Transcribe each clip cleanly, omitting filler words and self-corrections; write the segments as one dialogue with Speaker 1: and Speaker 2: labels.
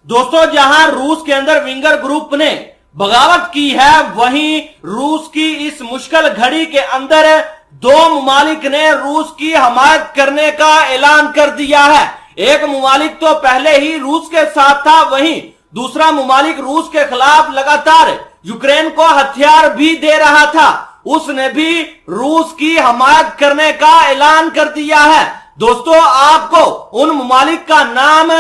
Speaker 1: दोस्तों जहां रूस के अंदर विंगर ग्रुप ने बगावत की है, वहीं रूस की इस मुश्किल घड़ी के अंदर दो ममालिक ने रूस की हमायत करने का ऐलान कर दिया है। एक ममालिक तो पहले ही रूस के साथ था, वहीं दूसरा ममालिक रूस के खिलाफ लगातार यूक्रेन को हथियार भी दे रहा था, उसने भी रूस की हमायत करने का ऐलान कर दिया है। दोस्तों आपको उन ममालिक का नाम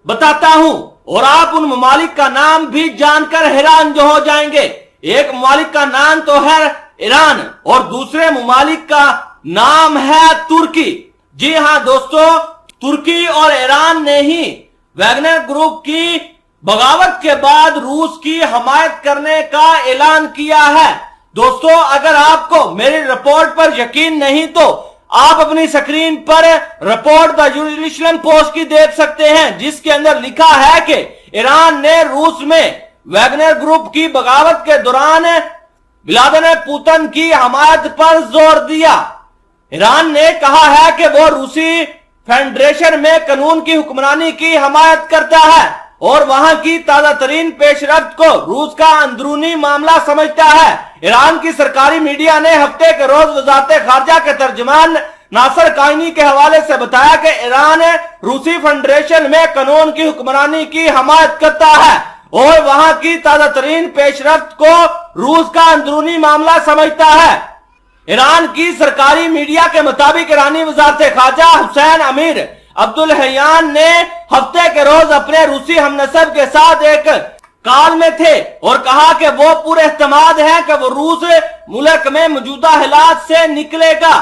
Speaker 1: बताता हूं और आप उन ममालिक का नाम भी जानकर हैरान जो हो जाएंगे। एक ममालिक का नाम तो है ईरान और दूसरे ममालिक का नाम है तुर्की। जी हां दोस्तों, तुर्की और ईरान ने ही वैगनर ग्रुप की बगावत के बाद रूस की हमायत करने का ऐलान किया है। दोस्तों अगर आपको मेरी रिपोर्ट पर यकीन नहीं तो आप अपनी स्क्रीन पर रिपोर्ट द जेरूसलम पोस्ट की देख सकते हैं, जिसके अंदर लिखा है कि ईरान ने रूस में वैगनर ग्रुप की बगावत के दौरान व्लादिमीर पुतिन की हमायत पर जोर दिया। ईरान ने कहा है कि वो रूसी फेडरेशन में कानून की हुक्मरानी की हमायत करता है और वहां की ताजा तरीन पेशरफ्त को रूस का अंदरूनी मामला समझता है। ईरान की सरकारी मीडिया ने हफ्ते के रोज वजारत खारजा के तर्जमान नासर कायनी के हवाले से बताया कि ईरान रूसी फेडरेशन में कानून की हुक्मरानी की हमायत करता है और वहां की ताजा तरीन पेशरफ्त को रूस का अंदरूनी मामला समझता है। ईरान की सरकारी मीडिया के मुताबिक ईरानी वजारत खारजा हुसैन अमीर अब्दुल्लाहियान ने हफ्ते के रोज अपने रूसी हमनसब के साथ एक कॉल में थे और कहा कि वो पूरे एहतमाद है कि वो रूस मुल्क में मौजूदा हालात से निकलेगा।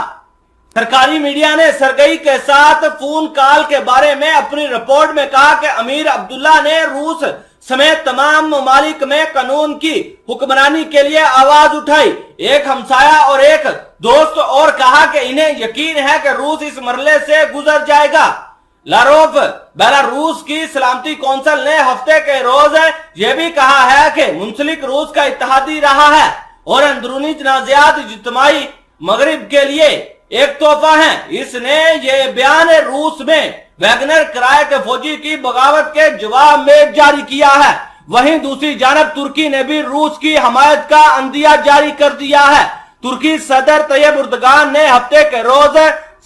Speaker 1: सरकारी मीडिया ने सरगई के साथ फोन कॉल के बारे में अपनी रिपोर्ट में कहा कि अमीर अब्दुल्ला ने रूस समेत तमाम ममालिक में कानून की हुक्मरानी के लिए आवाज उठाई। एक हमसाया और एक दोस्त और कहा कि इन्हें यकीन है कि रूस इस मरहले से गुजर जाएगा। लारोव बेलारूस की सलामती कौंसिल ने हफ्ते के रोज यह भी कहा है कि मुंसलिक रूस का इत्तेहादी रहा है और अंदरूनी तनाज़ात इज्तिमाई मगरिब के लिए एक तोहफा है। इसने ये बयान रूस में वैगनर किराए के फौजी की बगावत के जवाब में जारी किया है। वहीं दूसरी जानब तुर्की ने भी रूस की हमायत का अंदिया जारी कर दिया है। तुर्की सदर तैयब उर्दगान ने हफ्ते के रोज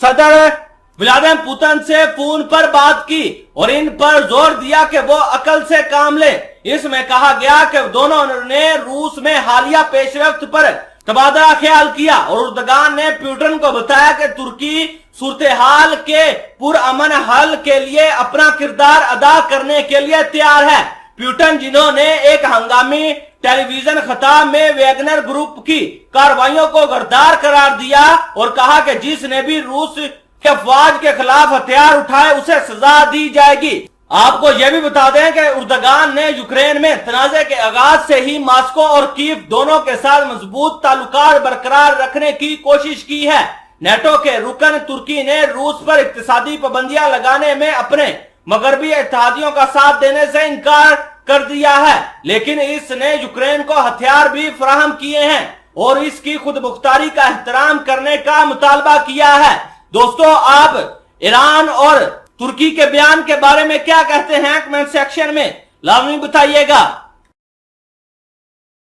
Speaker 1: सदर व्लादिमीर पुतिन से फोन पर बात की और इन पर जोर दिया कि वो अकल से काम ले। इसमें कहा गया कि दोनों ने रूस में हालिया पेशरफ्त पर तबादला ख्याल किया और उर्दगान ने पुतिन को बताया कि तुर्की सूरत हाल के पुरअमन हल के लिए अपना किरदार अदा करने के लिए तैयार है। पुतिन जिन्होंने एक हंगामी टेलीविजन खिताब में वैगनर ग्रुप की कार्रवाइयों को गद्दार करार दिया और कहा कि जिसने भी रूस के अफवाज के खिलाफ हथियार उठाए उसे सजा दी जाएगी। आपको यह भी बता दें कि उर्दगान ने यूक्रेन में तनाज़े के आगाज से ही मॉस्को और कीव दोनों के साथ मजबूत ताल्लुकात बरकरार रखने की कोशिश की है। नेटो के रुकन तुर्की ने रूस पर इक्तिसादी पाबंदियां लगाने में अपने मगरबी इत्तेहादियों का साथ देने से इनकार कर दिया है, लेकिन इसने यूक्रेन को हथियार भी फराहम किए हैं और इसकी खुद मुख्तारी का एहतराम करने का मुतालबा किया है। दोस्तों आप ईरान और तुर्की के बयान के बारे में क्या कहते हैं कमेंट सेक्शन में लाजमी बताइएगा।